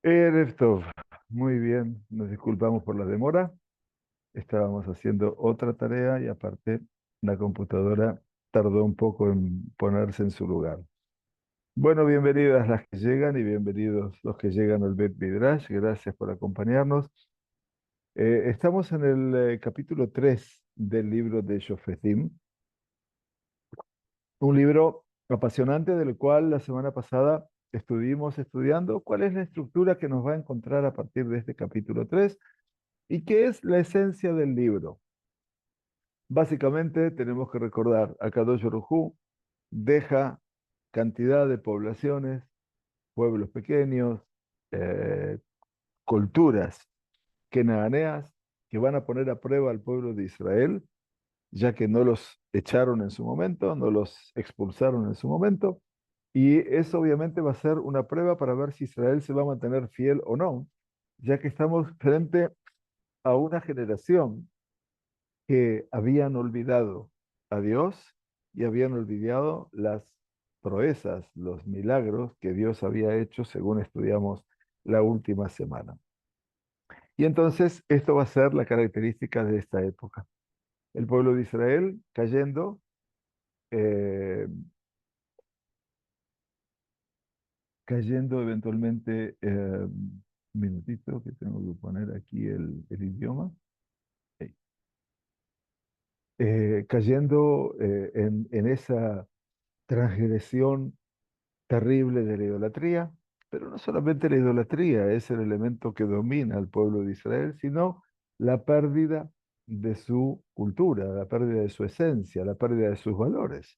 Erev Tov. Muy bien, nos disculpamos por la demora. Estábamos haciendo otra tarea y aparte la computadora tardó un poco en ponerse en su lugar. Bueno, bienvenidas las que llegan y bienvenidos los que llegan al Bet Midrash. Gracias por acompañarnos. Estamos en el capítulo 3 del libro de Shofetim, un libro apasionante del cual la semana pasada estuvimos estudiando cuál es la estructura que nos va a encontrar a partir de este capítulo 3. ¿Y qué es la esencia del libro? Básicamente tenemos que recordar, Akadosh Baruj Hu deja cantidad de poblaciones, pueblos pequeños, eh, culturas cananeas que van a poner a prueba al pueblo de Israel, ya que no los echaron en su momento, no los expulsaron en su momento, y eso obviamente va a ser una prueba para ver si Israel se va a mantener fiel o no, ya que estamos frente a una generación que habían olvidado a Dios y habían olvidado las proezas, los milagros que Dios había hecho según estudiamos la última semana. Y entonces esto va a ser la característica de esta época. El pueblo de Israel eh, cayendo eventualmente, un minutito que tengo que poner aquí el idioma, cayendo en esa transgresión terrible de la idolatría, pero no solamente la idolatría es el elemento que domina al pueblo de Israel, sino la pérdida de su cultura, la pérdida de su esencia, la pérdida de sus valores.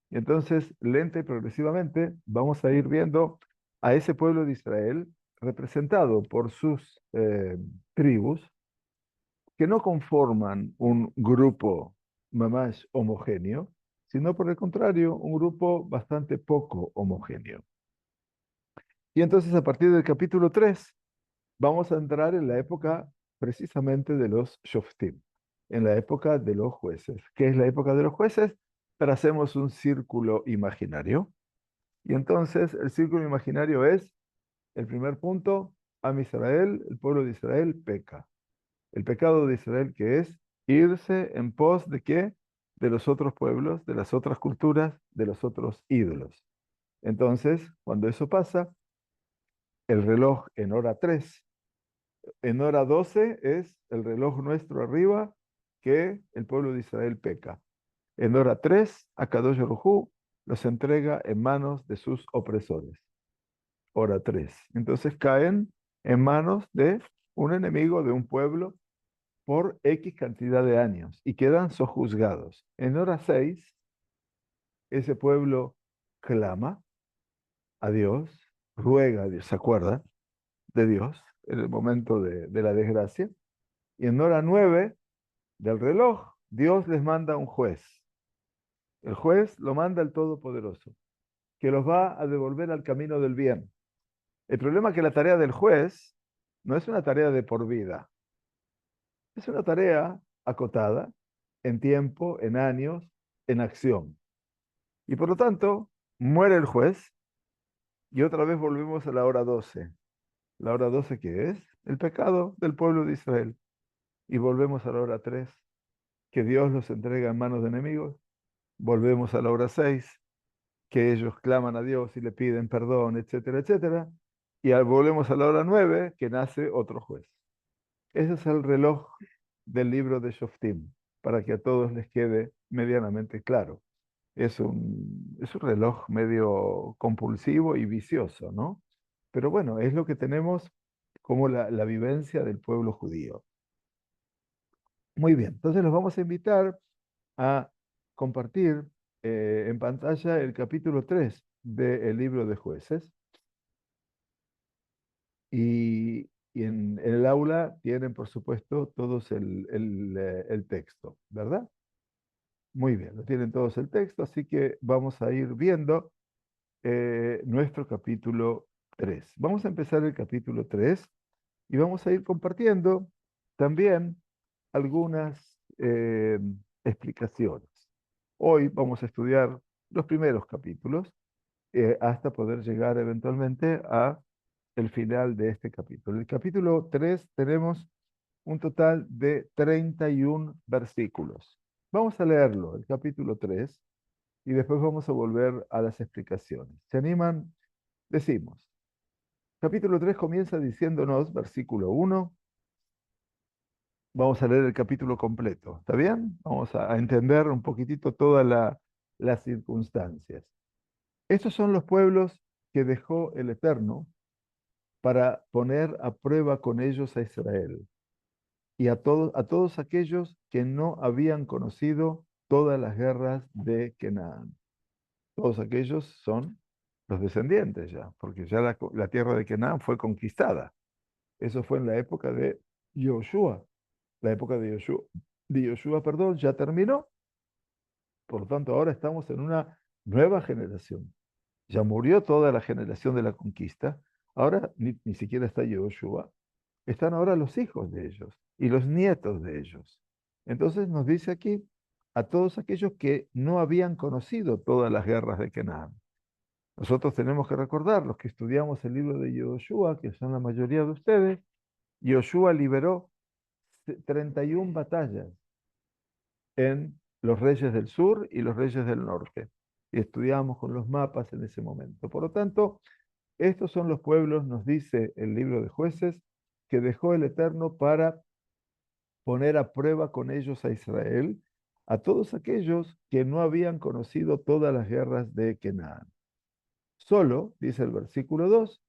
Y entonces, lenta y progresivamente, vamos a ir viendo a ese pueblo de Israel representado por sus tribus, que no conforman un grupo más homogéneo, sino por el contrario, un grupo bastante poco homogéneo. Y entonces a partir del capítulo 3 vamos a entrar en la época precisamente de los Shoftim, en la época de los jueces. ¿Qué es la época de los jueces? Tracemos un círculo imaginario. Y entonces el círculo imaginario es, el primer punto, Am Israel, el pueblo de Israel peca. El pecado de Israel que es irse en pos de qué? De los otros pueblos, de las otras culturas, de los otros ídolos. Entonces, cuando eso pasa, el reloj en hora 3, en hora 12 es el reloj nuestro arriba que el pueblo de Israel peca. En hora 3, Akadosh Baruj Hu los entrega en manos de sus opresores. Hora 3. Entonces caen en manos de un enemigo de un pueblo por X cantidad de años y quedan sojuzgados. En hora 6, ese pueblo clama a Dios, ruega a Dios, se acuerda de Dios en el momento de la desgracia. Y en hora 9 del reloj, Dios les manda un juez. El juez lo manda el Todopoderoso, que los va a devolver al camino del bien. El problema es que la tarea del juez no es una tarea de por vida, es una tarea acotada en tiempo, en años, en acción. Y por lo tanto, muere el juez y otra vez volvemos a la hora 12. La hora 12 que es el pecado del pueblo de Israel. Y volvemos a la hora 3, que Dios los entrega en manos de enemigos. Volvemos a la hora 6, que ellos claman a Dios y le piden perdón, etcétera, etcétera. Y volvemos a la hora 9, que nace otro juez. Ese es el reloj del libro de Shoftim, para que a todos les quede medianamente claro. Es un reloj medio compulsivo y vicioso, ¿no? Pero bueno, es lo que tenemos como la vivencia del pueblo judío. Muy bien, entonces los vamos a invitar a compartir en pantalla el capítulo 3 del libro de jueces y en el aula tienen, por supuesto, todos el texto, ¿verdad? Muy bien, lo tienen todos el texto, así que vamos a ir viendo nuestro capítulo 3. Vamos a empezar el capítulo 3 y vamos a ir compartiendo también algunas explicaciones. Hoy vamos a estudiar los primeros capítulos hasta poder llegar eventualmente a el final de este capítulo. En el capítulo 3 tenemos un total de 31 versículos. Vamos a leerlo, el capítulo 3, y después vamos a volver a las explicaciones. ¿Se animan? Decimos. Capítulo 3 comienza diciéndonos, versículo 1, vamos a leer el capítulo completo, ¿está bien? Vamos a entender un poquitito todas las circunstancias. Estos son los pueblos que dejó el Eterno para poner a prueba con ellos a Israel y a todos aquellos que no habían conocido todas las guerras de Canaán. Todos aquellos son los descendientes ya, porque ya la tierra de Canaán fue conquistada. Eso fue en la época de Yoshua. La época de Yoshua, perdón, ya terminó. Por lo tanto, ahora estamos en una nueva generación. Ya murió toda la generación de la conquista. Ahora ni siquiera está Yoshua. Están ahora los hijos de ellos y los nietos de ellos. Entonces nos dice aquí a todos aquellos que no habían conocido todas las guerras de Canaán. Nosotros tenemos que recordar, los que estudiamos el libro de Yoshua, que son la mayoría de ustedes, Yoshua liberó 31 batallas en los reyes del sur y los reyes del norte. Y estudiamos con los mapas en ese momento. Por lo tanto, estos son los pueblos, nos dice el libro de Jueces, que dejó el Eterno para poner a prueba con ellos a Israel, a todos aquellos que no habían conocido todas las guerras de Canaán. Solo, dice el versículo 2,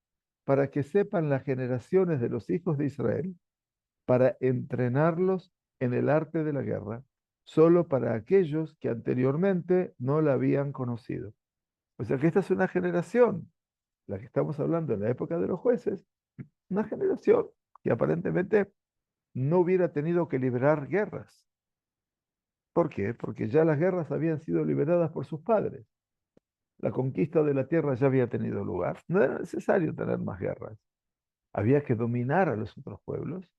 para que sepan las generaciones de los hijos de Israel, para entrenarlos en el arte de la guerra, solo para aquellos que anteriormente no la habían conocido. O sea que esta es una generación, la que estamos hablando en la época de los jueces, una generación que aparentemente no hubiera tenido que librar guerras. ¿Por qué? Porque ya las guerras habían sido liberadas por sus padres. La conquista de la tierra ya había tenido lugar. No era necesario tener más guerras. Había que dominar a los otros pueblos,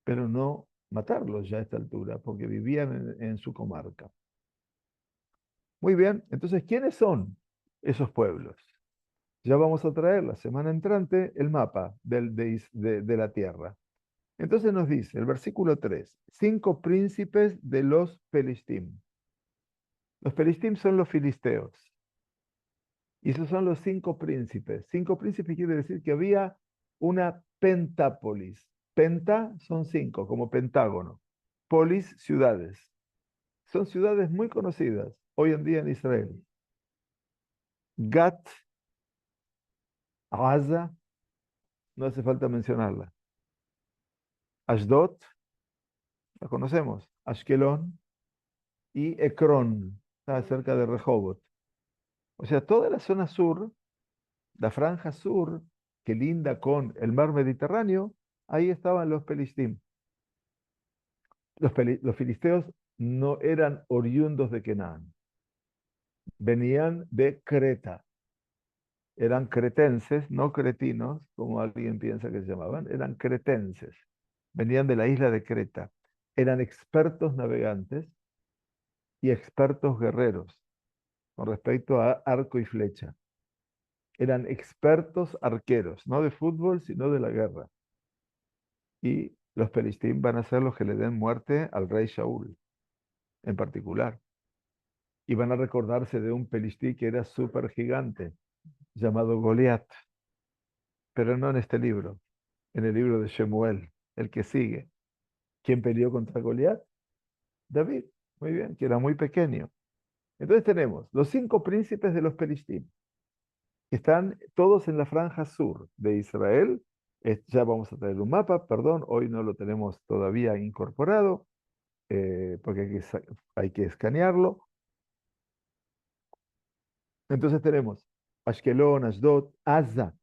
pero no matarlos ya a esta altura, porque vivían en su comarca. Muy bien, entonces, ¿quiénes son esos pueblos? Ya vamos a traer la semana entrante el mapa de la tierra. Entonces nos dice el versículo 3, 5 príncipes de los Pelistim. Los Pelistim son los filisteos. Y esos son los 5 príncipes. 5 príncipes quiere decir que había una pentápolis. Penta son 5, como pentágono. Polis, ciudades. Son ciudades muy conocidas hoy en día en Israel. Gat, Gaza, no hace falta mencionarla. Ashdod, la conocemos. Ashkelon y Ekron, está cerca de Rehoboth. O sea, toda la zona sur, la franja sur, que linda con el mar Mediterráneo, ahí estaban los Pelistim. Los filisteos no eran oriundos de Canaán, venían de Creta. Eran cretenses, no cretinos, como alguien piensa que se llamaban, eran cretenses. Venían de la isla de Creta. Eran expertos navegantes y expertos guerreros con respecto a arco y flecha. Eran expertos arqueros, no de fútbol, sino de la guerra. Y los Pelistín van a ser los que le den muerte al rey Shaul, en particular. Y van a recordarse de un Pelistí que era súper gigante, llamado Goliat, pero no en este libro, en el libro de Shemuel, el que sigue. ¿Quién peleó contra Goliat? David, muy bien, que era muy pequeño. Entonces tenemos los 5 príncipes de los Pelistín, que están todos en la franja sur de Israel. Ya vamos a traer un mapa, perdón, hoy no lo tenemos todavía incorporado, porque hay que escanearlo. Entonces tenemos Ashkelon, Ashdod, Aza,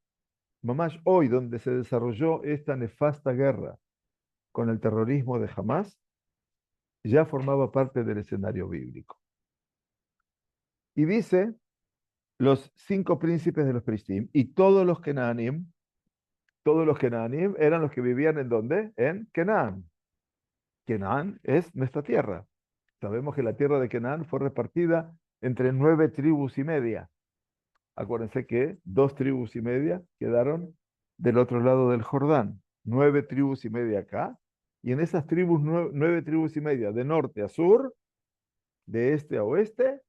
Mamash hoy, donde se desarrolló esta nefasta guerra con el terrorismo de Hamas, ya formaba parte del escenario bíblico. Y dice los 5 príncipes de los Pelistim y todos los Kenaanim eran los que vivían ¿en dónde? En Canaán. Canaán es nuestra tierra. Sabemos que la tierra de Canaán fue repartida entre 9 tribus y media. Acuérdense que 2 tribus y media quedaron del otro lado del Jordán, 9 tribus y media acá, y en esas tribus, 9 tribus y media, de norte a sur, de este a oeste,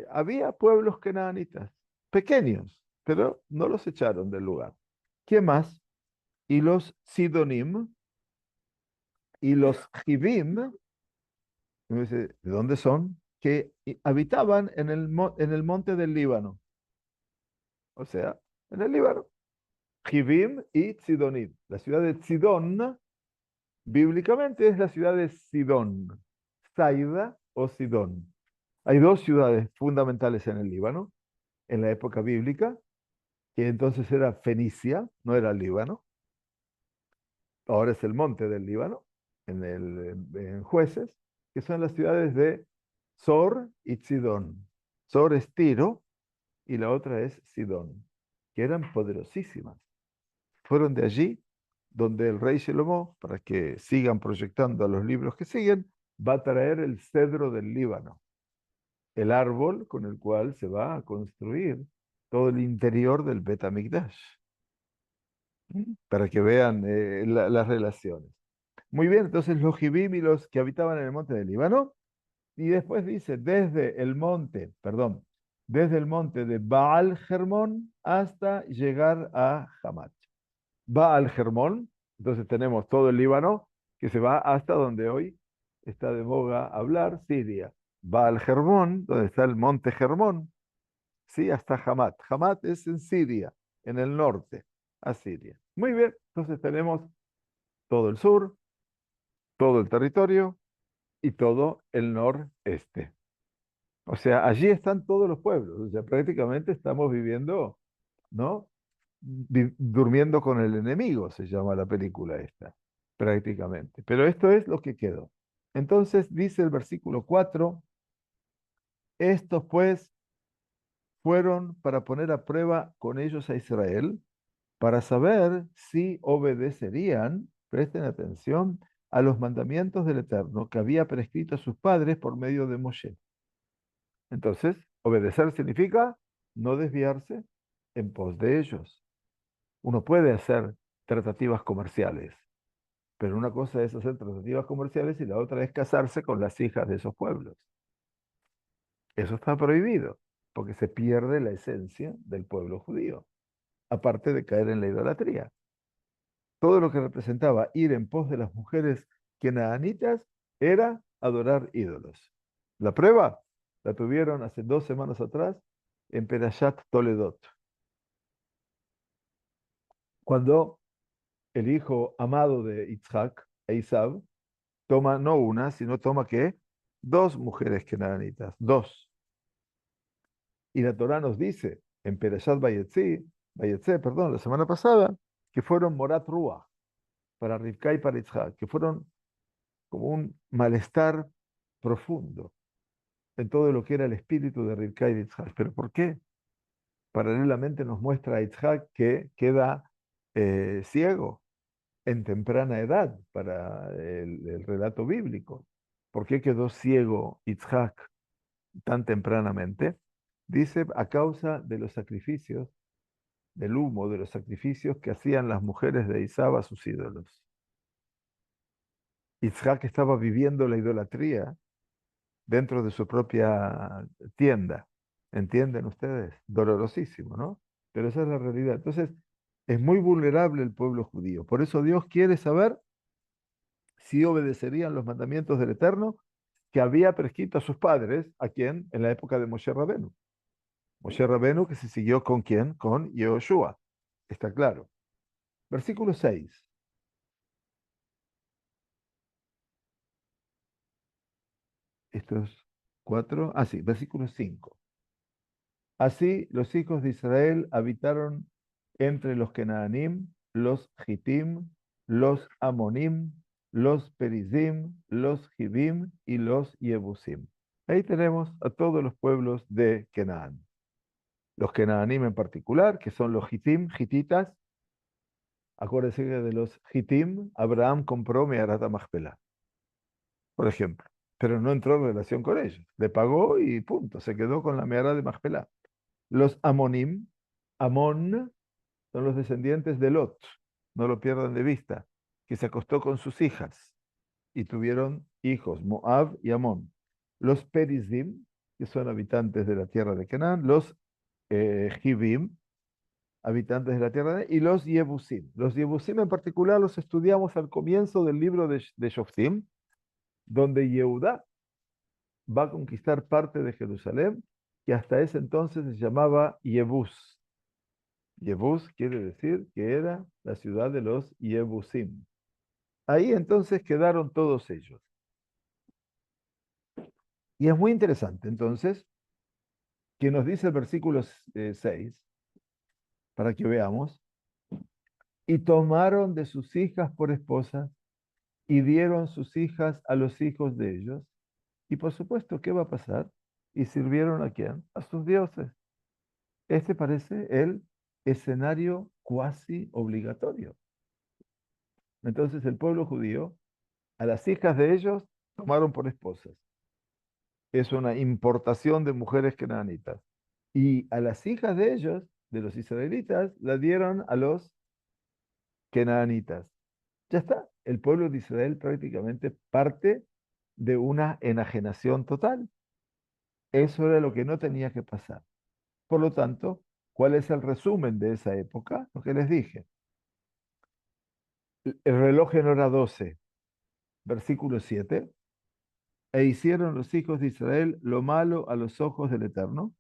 había pueblos cananitas, pequeños, pero no los echaron del lugar. ¿Quién más? Y los Sidonim y los Jibim, uno dice, ¿de dónde son? Que habitaban en el monte del Líbano, o sea, en el Líbano. Jibim y Sidonim. La ciudad de Sidón, bíblicamente, es la ciudad de Sidón, Saida o Sidón. Hay dos ciudades fundamentales en el Líbano, en la época bíblica, que entonces era Fenicia, no era Líbano, ahora es el monte del Líbano, en Jueces, que son las ciudades de Sor y Sidón. Sor es Tiro y la otra es Sidón, que eran poderosísimas. Fueron de allí donde el rey Shlomo, para que sigan proyectando a los libros que siguen, va a traer el cedro del Líbano, el árbol con el cual se va a construir todo el interior del Bet HaMikdash, para que vean las relaciones. Muy bien, entonces los Jibim y los que habitaban en el monte del Líbano, y después dice, desde el monte de Baal Hermón hasta llegar a Hamat. Baal Hermón, entonces tenemos todo el Líbano que se va hasta donde hoy está de boga hablar, Siria. Baal Hermón, donde está el monte Hermón, sí, hasta Hamat. Hamat es en Siria, en el norte, a Siria. Muy bien, entonces tenemos todo el sur, todo el territorio y todo el noreste. O sea, allí están todos los pueblos. O sea, prácticamente estamos viviendo, ¿no? Durmiendo con el enemigo, se llama la película esta, prácticamente. Pero esto es lo que quedó. Entonces dice el versículo 4, estos pues fueron para poner a prueba con ellos a Israel, para saber si obedecerían, presten atención, a los mandamientos del Eterno que había prescrito a sus padres por medio de Moshe. Entonces, obedecer significa no desviarse en pos de ellos. Uno puede hacer tratativas comerciales, pero una cosa es hacer tratativas comerciales y la otra es casarse con las hijas de esos pueblos. Eso está prohibido, porque se pierde la esencia del pueblo judío, aparte de caer en la idolatría. Todo lo que representaba ir en pos de las mujeres kenaanitas era adorar ídolos. La prueba la tuvieron hace 2 semanas atrás en Perashat Toledot, cuando el hijo amado de Yitzhak, Esav, toma no una, sino toma ¿qué? Dos mujeres kenaanitas, dos. Y la Torá nos dice en Perashat Vayetze, perdón, la semana pasada, que fueron Morat Ruach para Rivka y para Yitzhak, que fueron como un malestar profundo en todo lo que era el espíritu de Rivka y de Yitzhak. ¿Pero por qué? Paralelamente nos muestra a Yitzhak que queda ciego en temprana edad para el relato bíblico. ¿Por qué quedó ciego Yitzhak tan tempranamente? Dice, a causa de los sacrificios, del humo de los sacrificios que hacían las mujeres de Isab a sus ídolos. Yitzhak estaba viviendo la idolatría dentro de su propia tienda. ¿Entienden ustedes? Dolorosísimo, ¿no? Pero esa es la realidad. Entonces, es muy vulnerable el pueblo judío. Por eso Dios quiere saber si obedecerían los mandamientos del Eterno que había prescrito a sus padres, ¿a quién? En la época de Moshe Rabenu. Moshe Rabenu que se siguió con quién? Con Yehoshua. Está claro. Versículo 6. Estos cuatro. Ah, sí, versículo 5. Así los hijos de Israel habitaron entre los Kenaanim, los Gitim, los Amonim, los Perizim, los Hivim y los Yebusim. Ahí tenemos a todos los pueblos de Canaán. Los Kenaanim en particular, que son los Gitim, Hititas. Acuérdense que de los Gitim, Abraham compró Meharat Machpelah, por ejemplo. Pero no entró en relación con ellos. Le pagó y punto. Se quedó con la Meharat de Machpelah. Los Amonim, Amón, son los descendientes de Lot, no lo pierdan de vista, que se acostó con sus hijas y tuvieron hijos, Moab y Amón. Los Perizim, que son habitantes de la tierra de Canaán, los Hivim, habitantes de la tierra y los Yebusim. Los Yebusim en particular los estudiamos al comienzo del libro de Shoftim, donde Yehudá va a conquistar parte de Jerusalén, que hasta ese entonces se llamaba Yebus. Yebus quiere decir que era la ciudad de los Yebusim. Ahí entonces quedaron todos ellos. Y es muy interesante entonces que nos dice el versículo 6, para que veamos, y tomaron de sus hijas por esposas y dieron sus hijas a los hijos de ellos. Y por supuesto, ¿qué va a pasar? ¿Y sirvieron a quién? A sus dioses. Este parece el escenario cuasi obligatorio. Entonces el pueblo judío, a las hijas de ellos, tomaron por esposas. Es una importación de mujeres cananitas. Y a las hijas de ellos, de los israelitas, la dieron a los cananitas. Ya está. El pueblo de Israel prácticamente parte de una enajenación total. Eso era lo que no tenía que pasar. Por lo tanto, ¿cuál es el resumen de esa época? Lo que les dije. El reloj en hora 12, versículo 7. E hicieron los hijos de Israel lo malo a los ojos del Eterno,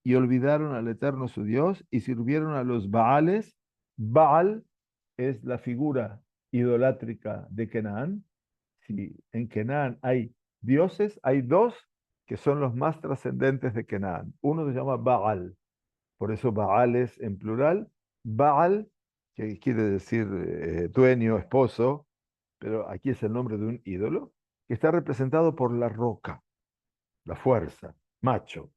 y olvidaron al Eterno su Dios, y sirvieron a los Baales. Baal es la figura idolátrica de Canaán. Si en Canaán hay dioses, hay dos que son los más trascendentes de Canaán. Uno se llama Baal, por eso Baales en plural. Baal, que quiere decir dueño, esposo, pero aquí es el nombre de un ídolo, que está representado por la roca, la fuerza, macho.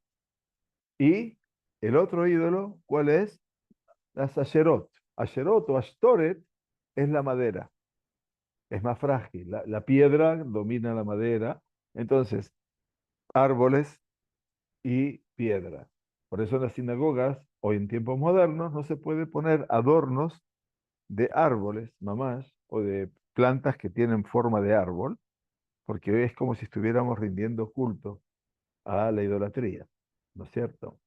Y el otro ídolo, ¿cuál es? Las Asherot. Asherot o Ashtoret es la madera, es más frágil. La piedra domina la madera. Entonces, árboles y piedra. Por eso en las sinagogas, hoy en tiempos modernos, no se puede poner adornos de árboles, mamás, o de plantas que tienen forma de árbol, porque hoy es como si estuviéramos rindiendo culto a la idolatría, ¿no es cierto?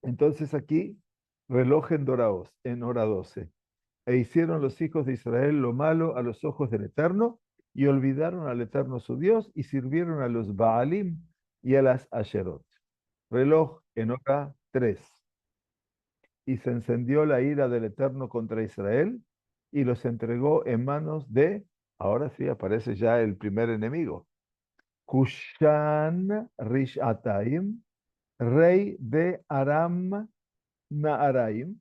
Entonces aquí, reloj en hora 12. E hicieron los hijos de Israel lo malo a los ojos del Eterno, y olvidaron al Eterno su Dios, y sirvieron a los Baalim y a las Asherot. Reloj en hora 3. Y se encendió la ira del Eterno contra Israel, y los entregó en manos de, ahora sí aparece ya el primer enemigo, Cushan Rishataim, rey de Aram Naharaim.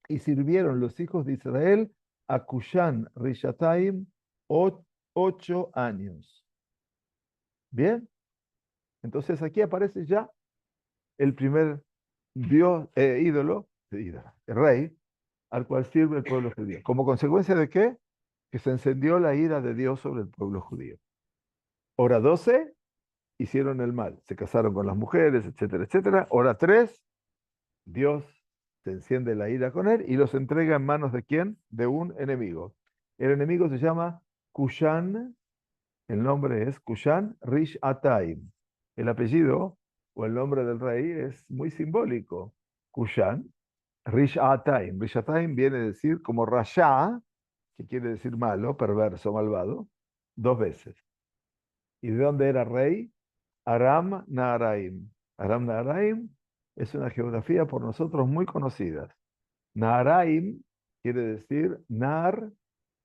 Y sirvieron los hijos de Israel a Cushan Rishataim 8 años. Bien, entonces aquí aparece ya el primer dios, rey, al cual sirve el pueblo judío. ¿Como consecuencia de qué? Que se encendió la ira de Dios sobre el pueblo judío. Hora 12, hicieron el mal, se casaron con las mujeres, etcétera, etcétera. Hora 3, Dios se enciende la ira con él y los entrega en manos de quién? De un enemigo. El enemigo se llama Cushan, el nombre es Cushan Rish Ataim. El apellido o el nombre del rey es muy simbólico. Cushan Rish Ataim. Rish Ataim viene a decir como Rasha, que quiere decir malo, perverso, malvado, dos veces. ¿Y de dónde era rey? Aram Naharaim. Aram Naharaim es una geografía por nosotros muy conocida. Naharaim quiere decir Nar,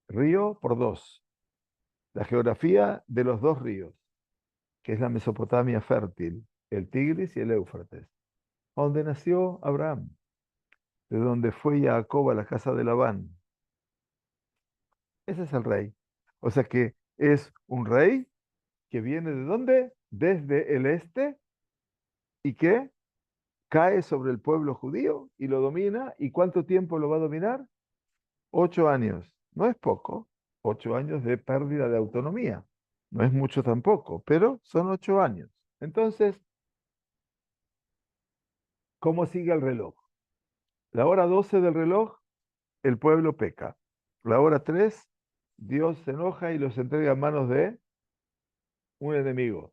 río por dos. La geografía de los dos ríos, que es la Mesopotamia fértil, el Tigris y el Éufrates, donde nació Abraham, de donde fue Jacob a la casa de Labán. Ese es el rey. O sea que es un rey que viene de dónde? Desde el este y que cae sobre el pueblo judío y lo domina. ¿Y cuánto tiempo lo va a dominar? 8 años. No es poco. 8 años de pérdida de autonomía. No es mucho tampoco, pero son 8 años. Entonces, ¿cómo sigue el reloj? La hora 12 del reloj, el pueblo peca. La hora 3, Dios se enoja y los entrega en manos de un enemigo.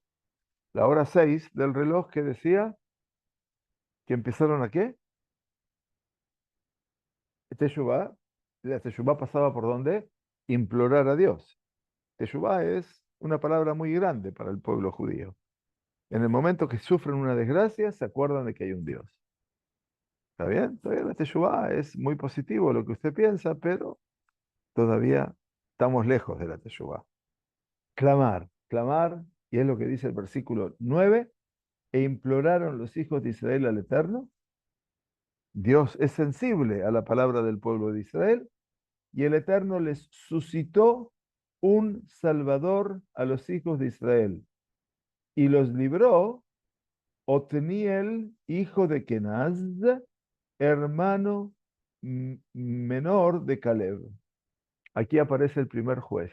La hora 6 del reloj que decía que empezaron a qué? Teshuvá. La Teshuvá pasaba por dónde? Implorar a Dios. Teshuvá es una palabra muy grande para el pueblo judío. En el momento que sufren una desgracia, se acuerdan de que hay un Dios. ¿Está bien? Todavía la Teshuvá es muy positivo lo que usted piensa, pero todavía estamos lejos de la Teshuvá. Clamar, clamar, y es lo que dice el versículo 9, e imploraron los hijos de Israel al Eterno. Dios es sensible a la palabra del pueblo de Israel y el Eterno les suscitó un Salvador a los hijos de Israel y los libró Otniel, hijo de Kenaz, hermano menor de Caleb. Aquí aparece el primer juez,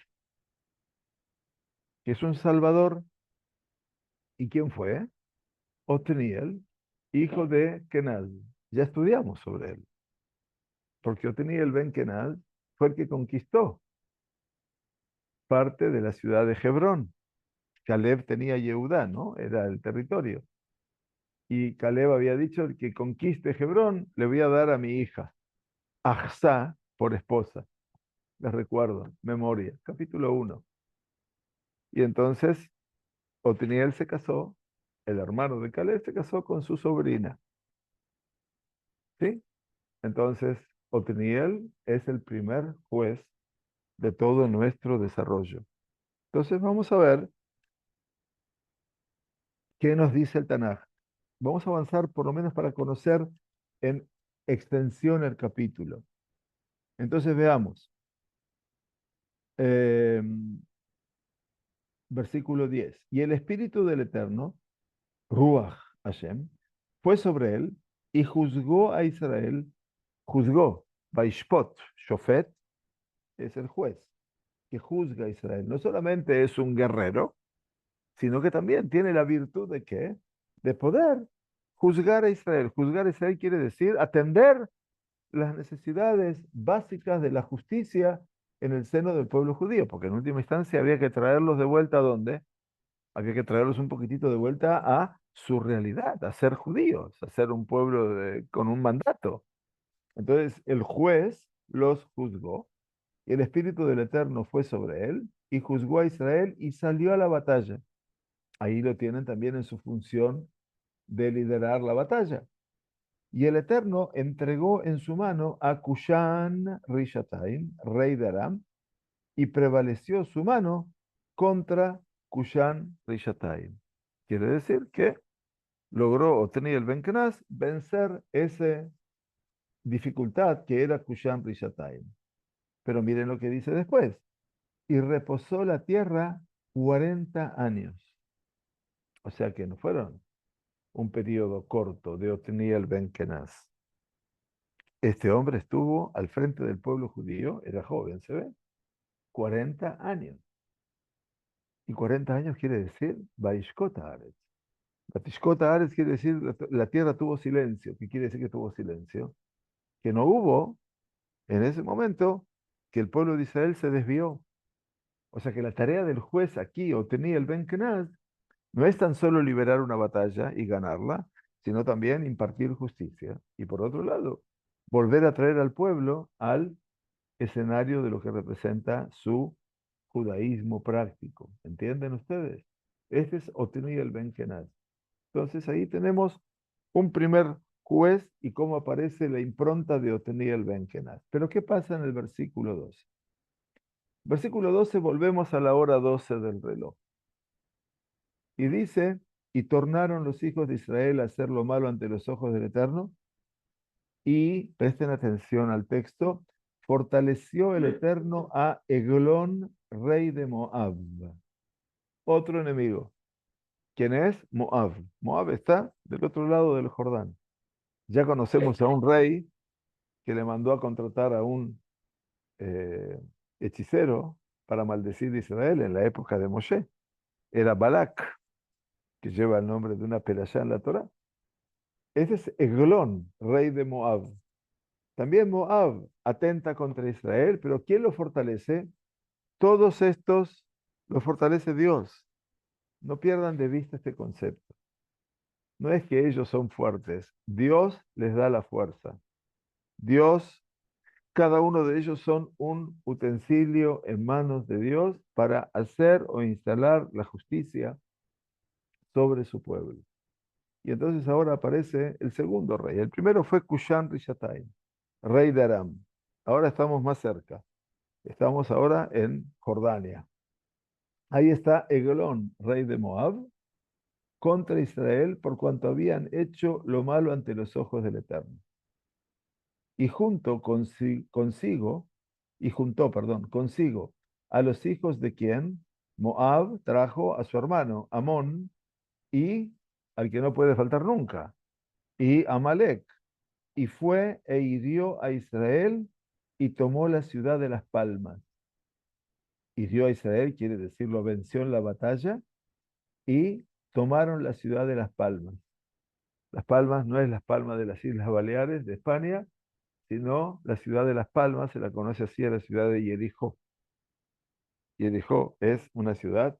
que es un Salvador. ¿Y quién fue? Otniel, hijo de Kenaz. Ya estudiamos sobre él, porque Otniel ben Kenaz fue el que conquistó parte de la ciudad de Hebrón. Caleb tenía Yehudá, ¿no? Era el territorio. Y Caleb había dicho, el que conquiste Hebrón, le voy a dar a mi hija, Achsá, por esposa. Les recuerdo, memoria, capítulo 1. Y entonces Otniel se casó, el hermano de Caleb se casó con su sobrina. ¿Sí? Entonces, Otniel es el primer juez de todo nuestro desarrollo. Entonces, vamos a ver qué nos dice el Tanaj. Vamos a avanzar por lo menos para conocer en extensión el capítulo. Entonces, veamos. Eh, versículo 10. Y el Espíritu del Eterno, Ruach Hashem, fue sobre él y juzgó a Israel, juzgó, Baishpot, Shofet, es el juez que juzga a Israel. No solamente es un guerrero, sino que también tiene la virtud de qué? De poder juzgar a Israel. Juzgar a Israel quiere decir atender las necesidades básicas de la justicia en el seno del pueblo judío, porque en última instancia había que traerlos de vuelta a dónde? Había que traerlos un poquitito de vuelta a su realidad, a ser judíos, a ser un pueblo con un mandato. Entonces el juez los juzgó y el Espíritu del Eterno fue sobre él y juzgó a Israel y salió a la batalla. Ahí lo tienen también en su función de liderar la batalla. Y el Eterno entregó en su mano a Cushan Rishataim, rey de Aram, y prevaleció su mano contra Cushan Rishataim. Quiere decir que logró obtener el Benkenaz vencer esa dificultad que era Cushan Rishataim. Pero miren lo que dice después. Y reposó la tierra 40 años. O sea que no fueron un periodo corto de Otniel Ben Kenaz. Este hombre estuvo al frente del pueblo judío, era joven, ¿se ve? 40 años. Y 40 años quiere decir Baishkot Haaretz. Batishkot Haaretz quiere decir la tierra tuvo silencio. ¿Qué quiere decir que tuvo silencio? Que no hubo en ese momento que el pueblo de Israel se desvió. O sea que la tarea del juez aquí, Otniel Ben Kenaz, no es tan solo liberar una batalla y ganarla, sino también impartir justicia. Y por otro lado, volver a traer al pueblo al escenario de lo que representa su judaísmo práctico. ¿Entienden ustedes? Este es Otniel Ben Kenaz. Entonces ahí tenemos un primer juez y cómo aparece la impronta de Otniel Ben Kenaz. Pero ¿qué pasa en el versículo 12? Versículo 12, volvemos a la hora 12 del reloj. Y dice, y tornaron los hijos de Israel a hacer lo malo ante los ojos del Eterno. Y presten atención al texto, fortaleció el Eterno a Eglón, rey de Moab. Otro enemigo. ¿Quién es? Moab. Moab está del otro lado del Jordán. Ya conocemos a un rey que le mandó a contratar a un eh, hechicero para maldecir a Israel en la época de Moshe. Era Balak, que lleva el nombre de una perashá en la Torá. Ese es Eglón, rey de Moab. También Moab atenta contra Israel, pero ¿quién lo fortalece? Todos estos los fortalece Dios. No pierdan de vista este concepto. No es que ellos son fuertes, Dios les da la fuerza. Dios, cada uno de ellos son un utensilio en manos de Dios para hacer o instalar la justicia sobre su pueblo. Y entonces ahora aparece el segundo rey. El primero fue Cushan Rishathaim, rey de Aram. Ahora estamos más cerca. Estamos ahora en Jordania. Ahí está Eglón, rey de Moab, contra Israel por cuanto habían hecho lo malo ante los ojos del Eterno. Y consigo a los hijos de quien Moab trajo a su hermano Amón y al que no puede faltar nunca, y Amalek, y fue e hirió a Israel y tomó la ciudad de las palmas. Hirió a Israel, quiere decir, lo venció en la batalla y tomaron la ciudad de las palmas. Las Palmas no es Las Palmas de las Islas Baleares de España, sino la ciudad de Las Palmas, se la conoce así a la ciudad de Jericó. Jericó es una ciudad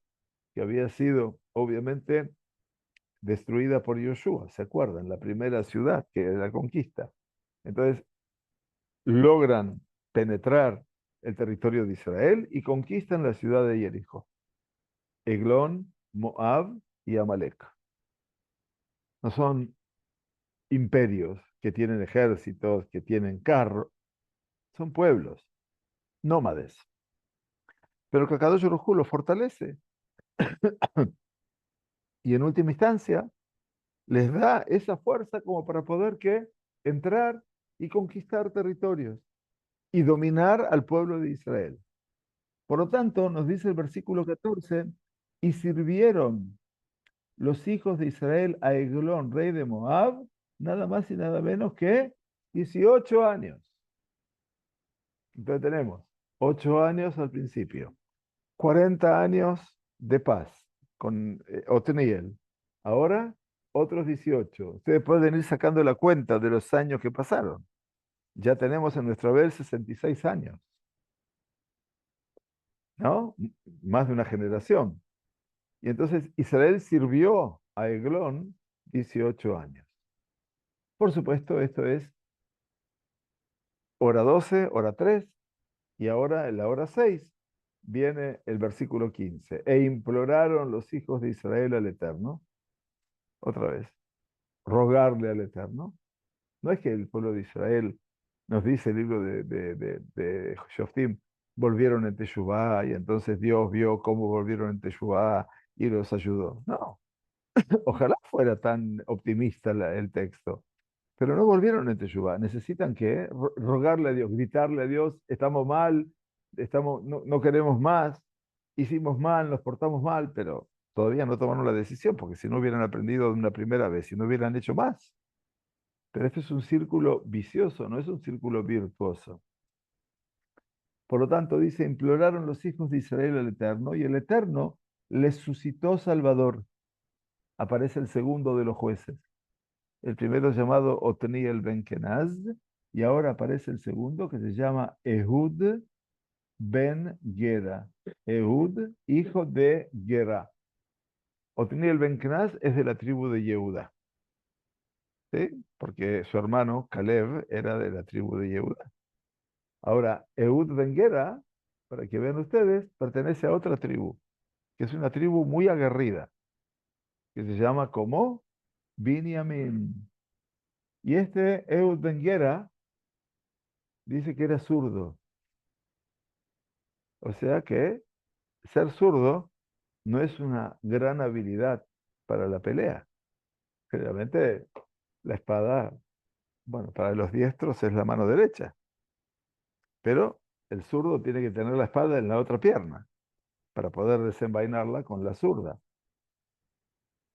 que había sido, obviamente, destruida por Joshua, ¿se acuerdan? La primera ciudad que la conquista. Entonces, logran penetrar el territorio de Israel y conquistan la ciudad de Jericó. Eglón, Moab y Amalek. No son imperios que tienen ejércitos, que tienen carros, son pueblos, nómades. Pero que Kadosh Baruj Hu los fortalece y en última instancia les da esa fuerza como para poder que entrar y conquistar territorios y dominar al pueblo de Israel. Por lo tanto, nos dice el versículo 14, y sirvieron los hijos de Israel a Eglón, rey de Moab, nada más y nada menos que 18 años. Entonces tenemos 8 años al principio, 40 años de paz con Otniel. Ahora otros 18. Ustedes pueden ir sacando la cuenta de los años que pasaron. Ya tenemos en nuestra haber 66 años, ¿no? Más de una generación. Y entonces Israel sirvió a Eglón 18 años. Por supuesto, esto es hora 12, hora 3, y ahora en la hora 6 viene el versículo 15. E imploraron los hijos de Israel al Eterno, otra vez, rogarle al Eterno. No es que el pueblo de Israel, nos dice el libro de Shoftim, volvieron en Teshuvá y entonces Dios vio cómo volvieron en Teshuvá y los ayudó. No, ojalá fuera tan optimista el texto. Pero no volvieron en Teshuvá. Necesitan que rogarle a Dios, gritarle a Dios, estamos mal, no queremos más, hicimos mal, nos portamos mal, pero todavía no tomaron la decisión, porque si no hubieran aprendido de una primera vez, si no hubieran hecho más. Pero esto es un círculo vicioso, no es un círculo virtuoso. Por lo tanto, dice, imploraron los hijos de Israel al Eterno, y el Eterno les suscitó Salvador. Aparece el segundo de los jueces. El primero llamado Otniel ben Kenaz, y ahora aparece el segundo que se llama Ehud ben Gera. Ehud, hijo de Gera. Otniel ben Kenaz es de la tribu de Yehuda, ¿sí? Porque su hermano Caleb era de la tribu de Yehuda. Ahora, Ehud ben Gera, para que vean ustedes, pertenece a otra tribu, que es una tribu muy aguerrida, que se llama como Binyamin. Y este Ehud ben Gera dice que era zurdo. O sea que ser zurdo no es una gran habilidad para la pelea. Generalmente la espada, bueno, para los diestros es la mano derecha, pero el zurdo tiene que tener la espada en la otra pierna para poder desenvainarla con la zurda.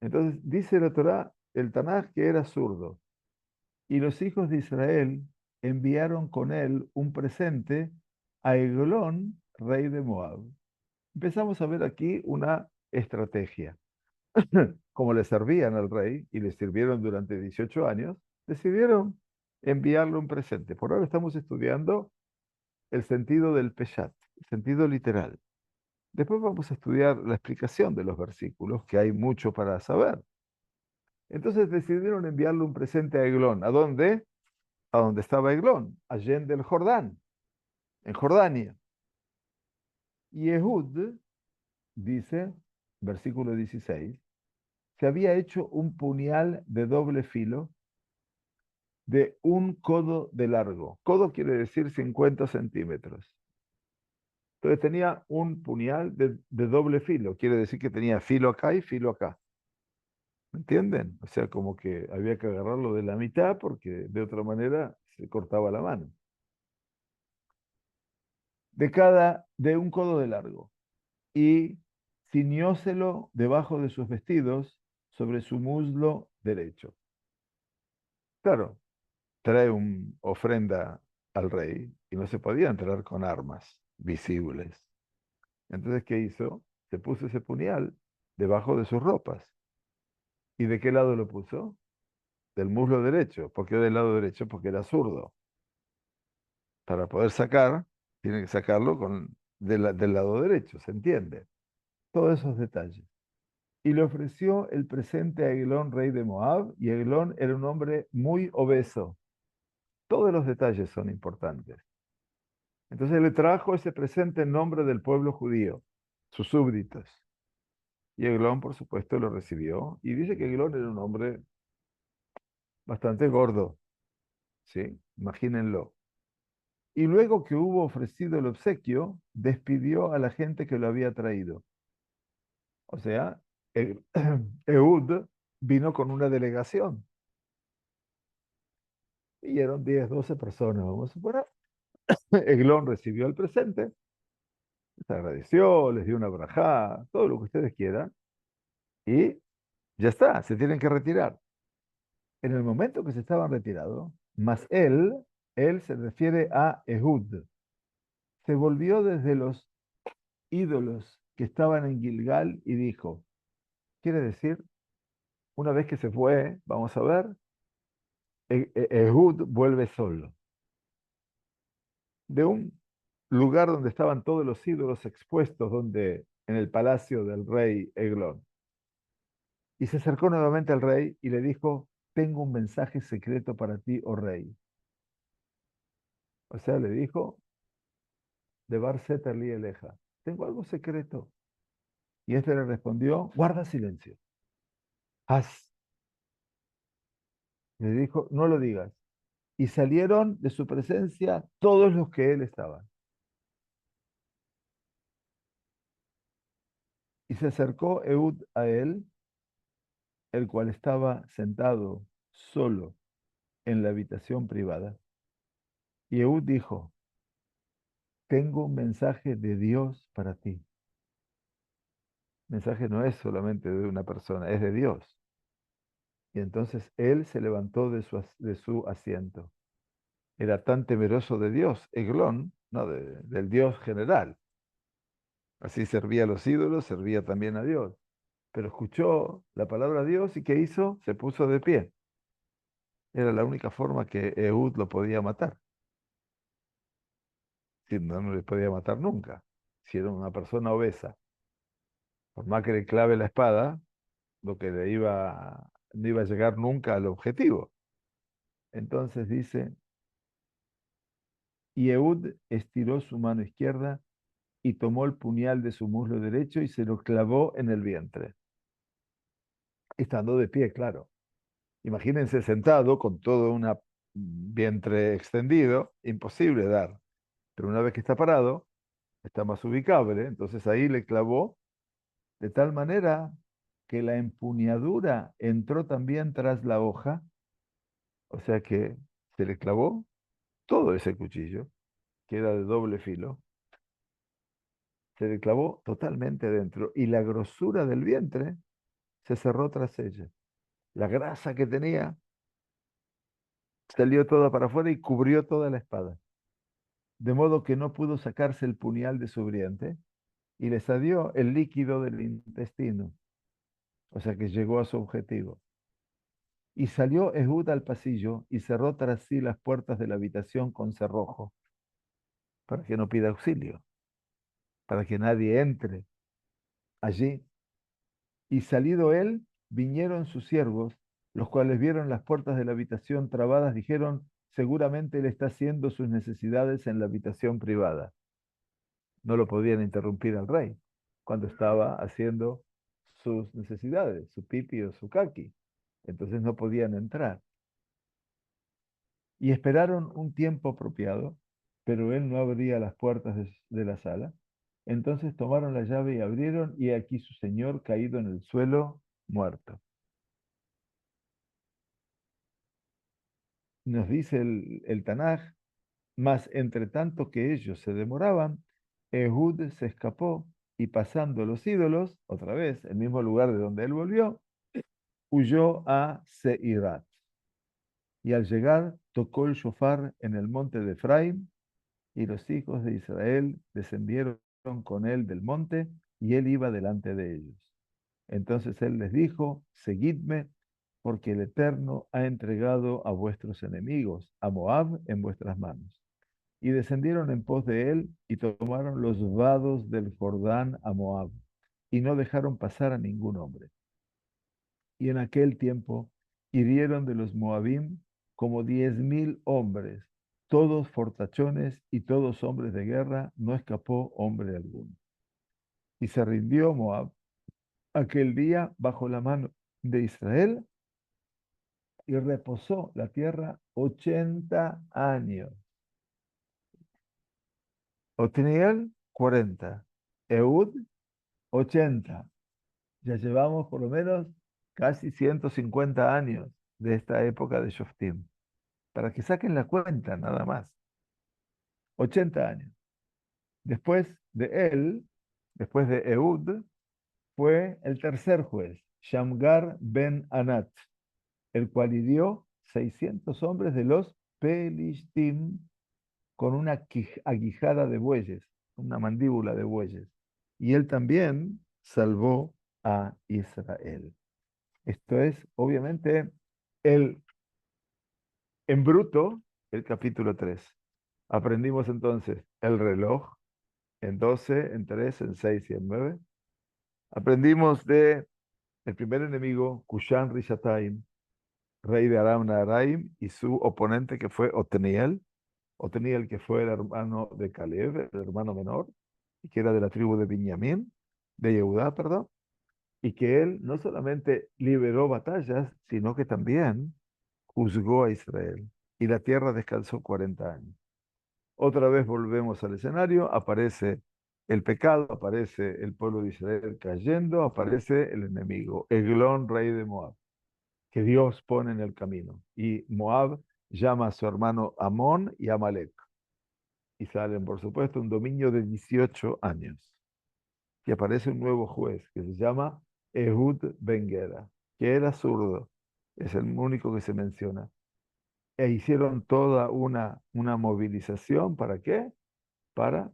Entonces dice la Torá, el Tanaj, que era zurdo. Y los hijos de Israel enviaron con él un presente a Eglón, rey de Moab. Empezamos a ver aquí una estrategia. Como le servían al rey y le sirvieron durante 18 años, decidieron enviarle un presente. Por ahora estamos estudiando el sentido del Peshat, el sentido literal. Después vamos a estudiar la explicación de los versículos, que hay mucho para saber. Entonces decidieron enviarle un presente a Eglón. ¿A dónde? A donde estaba Eglón, allende el Jordán, en Jordania. Y Ehud dice, versículo 16, se había hecho un puñal de doble filo de un codo de largo. Codo quiere decir 50 centímetros. Entonces tenía un puñal de doble filo, quiere decir que tenía filo acá y filo acá. ¿Me entienden? O sea, como que había que agarrarlo de la mitad porque de otra manera se cortaba la mano. De un codo de largo. Y ciñóselo debajo de sus vestidos sobre su muslo derecho. Claro, trae una ofrenda al rey y no se podía entrar con armas visibles. Entonces, ¿qué hizo? Se puso ese puñal debajo de sus ropas. ¿Y de qué lado lo puso? Del muslo derecho. ¿Por qué del lado derecho? Porque era zurdo. Para poder sacar, tiene que sacarlo del lado derecho, ¿se entiende? Todos esos detalles. Y le ofreció el presente a Eglón, rey de Moab, y Eglón era un hombre muy obeso. Todos los detalles son importantes. Entonces le trajo ese presente en nombre del pueblo judío, sus súbditos. Y Eglón, por supuesto, lo recibió. Y dice que Eglón era un hombre bastante gordo, ¿sí? Imagínenlo. Y luego que hubo ofrecido el obsequio, despidió a la gente que lo había traído. O sea, E- Ehud vino con una delegación. Y eran 10, 12 personas, vamos a suponer. Eglón recibió el presente, les agradeció, les dio una brajá, todo lo que ustedes quieran. Y ya está, se tienen que retirar. En el momento que se estaban retirados, más él se refiere a Ehud, se volvió desde los ídolos que estaban en Gilgal y dijo, quiere decir, una vez que se fue, vamos a ver, Ehud vuelve solo. De un lugar donde estaban todos los ídolos expuestos, donde en el palacio del rey Eglón. Y se acercó nuevamente al rey y le dijo, tengo un mensaje secreto para ti, oh rey. O sea, le dijo, de Bar Seter li eleja, tengo algo secreto. Y este le respondió, guarda silencio. Haz. Le dijo, no lo digas. Y salieron de su presencia todos los que él estaba. Y se acercó Ehud a él, el cual estaba sentado solo en la habitación privada. Y Ehud dijo, tengo un mensaje de Dios para ti. El mensaje no es solamente de una persona, es de Dios. Y entonces él se levantó de su asiento. Era tan temeroso de Dios, Eglón, no, del Dios general. Así servía a los ídolos, servía también a Dios. Pero escuchó la palabra de Dios y ¿qué hizo? Se puso de pie. Era la única forma que Ehud lo podía matar. Si no, no le podía matar nunca. Si era una persona obesa. Por más que le clave la espada, lo que no iba a llegar nunca al objetivo. Entonces dice, y Ehud estiró su mano izquierda y tomó el puñal de su muslo derecho y se lo clavó en el vientre, estando de pie, claro. Imagínense sentado con todo un vientre extendido, imposible dar. Pero una vez que está parado, está más ubicable. Entonces ahí le clavó de tal manera que la empuñadura entró también tras la hoja, o sea que se le clavó todo ese cuchillo, que era de doble filo, se le clavó totalmente dentro y la grosura del vientre se cerró tras ella. La grasa que tenía salió toda para afuera y cubrió toda la espada, de modo que no pudo sacarse el puñal de su vientre y le salió el líquido del intestino, o sea que llegó a su objetivo. Y salió Ehud al pasillo y cerró tras sí las puertas de la habitación con cerrojo, para que no pida auxilio, para que nadie entre allí. Y salido él, vinieron sus siervos, los cuales vieron las puertas de la habitación trabadas, dijeron, seguramente él está haciendo sus necesidades en la habitación privada. No lo podían interrumpir al rey cuando estaba haciendo sus necesidades, su pipi o su kaki. Entonces no podían entrar. Y esperaron un tiempo apropiado, pero él no abría las puertas de la sala. Entonces tomaron la llave y abrieron, y aquí su señor caído en el suelo, muerto. Nos dice el Tanaj, mas entre tanto que ellos se demoraban, Ehud se escapó y pasando los ídolos, otra vez, el mismo lugar de donde él volvió, huyó a Seirat. Y al llegar, tocó el shofar en el monte de Efraín, y los hijos de Israel descendieron con él del monte, y él iba delante de ellos. Entonces él les dijo, seguidme, porque el Eterno ha entregado a vuestros enemigos, a Moab, en vuestras manos. Y descendieron en pos de él, y tomaron los vados del Jordán a Moab, y no dejaron pasar a ningún hombre. Y en aquel tiempo hirieron de los Moabim como 10.000 hombres, todos fortachones y todos hombres de guerra, no escapó hombre alguno. Y se rindió Moab aquel día bajo la mano de Israel, y reposó la tierra 80 años. Otniel, 40. Ehud, 80. Ya llevamos por lo menos casi 150 años de esta época de Shoftim. Para que saquen la cuenta, nada más. 80 años. Después de él, después de Ehud, fue el tercer juez, Shamgar ben Anat, el cual hirió 600 hombres de los Pelishtim con una aguijada de bueyes, una mandíbula de bueyes. Y él también salvó a Israel. Esto es, obviamente, el, en bruto, el capítulo 3. Aprendimos entonces el reloj en 12, en 3, en 6 y en 9. Aprendimos de el primer enemigo, Kushan Rishatayim, rey de Aram Naharaim, y su oponente que fue Otniel. Otniel que fue el hermano de Caleb, el hermano menor, y que era de la tribu de Binyamin, de Yehudá, perdón, y que él no solamente liberó batallas, sino que también juzgó a Israel. Y la tierra descansó 40 años. Otra vez volvemos al escenario, aparece el pecado, aparece el pueblo de Israel cayendo, aparece el enemigo, Eglón, rey de Moab, que Dios pone en el camino. Y Moab llama a su hermano Amón y Amalek. Y salen, por supuesto, un dominio de 18 años. Y aparece un nuevo juez que se llama Ehud Ben Gera, que era zurdo. Es el único que se menciona. E hicieron toda una movilización. ¿Para qué? Para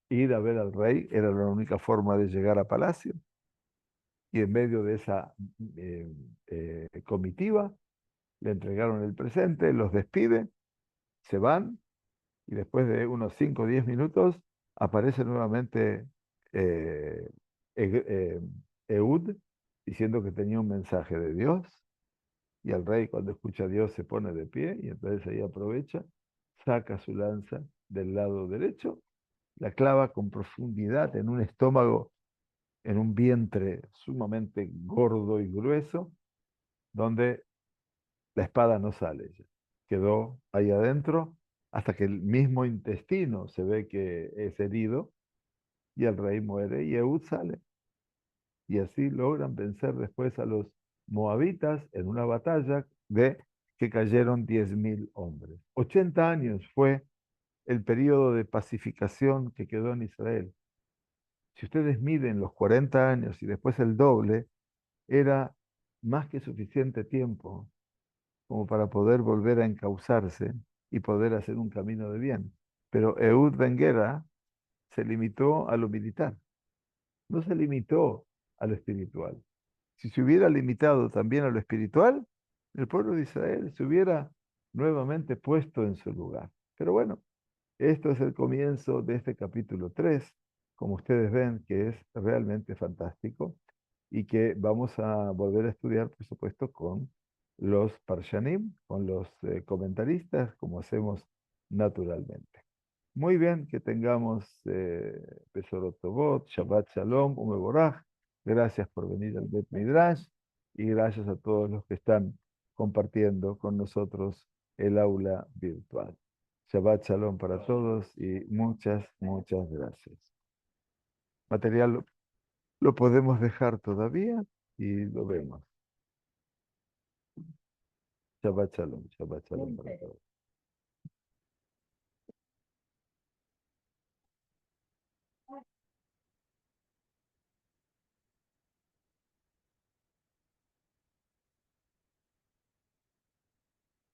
ir a ver al rey. Era la única forma de llegar a palacio. Y en medio de esa comitiva, le entregaron el presente, los despide, se van, y después de unos 5 o 10 minutos aparece nuevamente eh, eh, Ehud diciendo que tenía un mensaje de Dios, y el rey cuando escucha a Dios se pone de pie, y entonces ahí aprovecha, saca su lanza del lado derecho, la clava con profundidad en un estómago, en un vientre sumamente gordo y grueso, donde la espada no sale ya. Quedó ahí adentro hasta que el mismo intestino se ve que es herido, y el rey muere y Ehud sale. Y así logran vencer después a los moabitas en una batalla de que cayeron 10.000 hombres. 80 años fue el periodo de pacificación que quedó en Israel. Si ustedes miden los 40 años y después el doble, era más que suficiente tiempo como para poder volver a encauzarse y poder hacer un camino de bien. Pero Ehud Ben Gera se limitó a lo militar, no se limitó a lo espiritual. Si se hubiera limitado también a lo espiritual, el pueblo de Israel se hubiera nuevamente puesto en su lugar. Pero bueno, esto es el comienzo de este capítulo 3, como ustedes ven, que es realmente fantástico y que vamos a volver a estudiar, por supuesto, con los Parshanim, con los comentaristas, como hacemos naturalmente. Muy bien, que tengamos Besorot Tovot, Shabbat Shalom, Umeboraj. Gracias por venir al Bet Midrash y gracias a todos los que están compartiendo con nosotros el aula virtual. Shabbat Shalom para todos y muchas, muchas gracias. Material lo podemos dejar todavía y lo vemos. Shabbat Shalom para todos.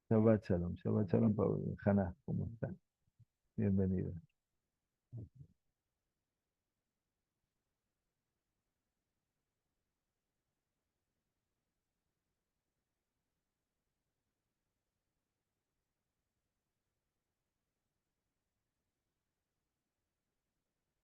Shabbat Shalom para Hanna, ¿cómo están? Bienvenida.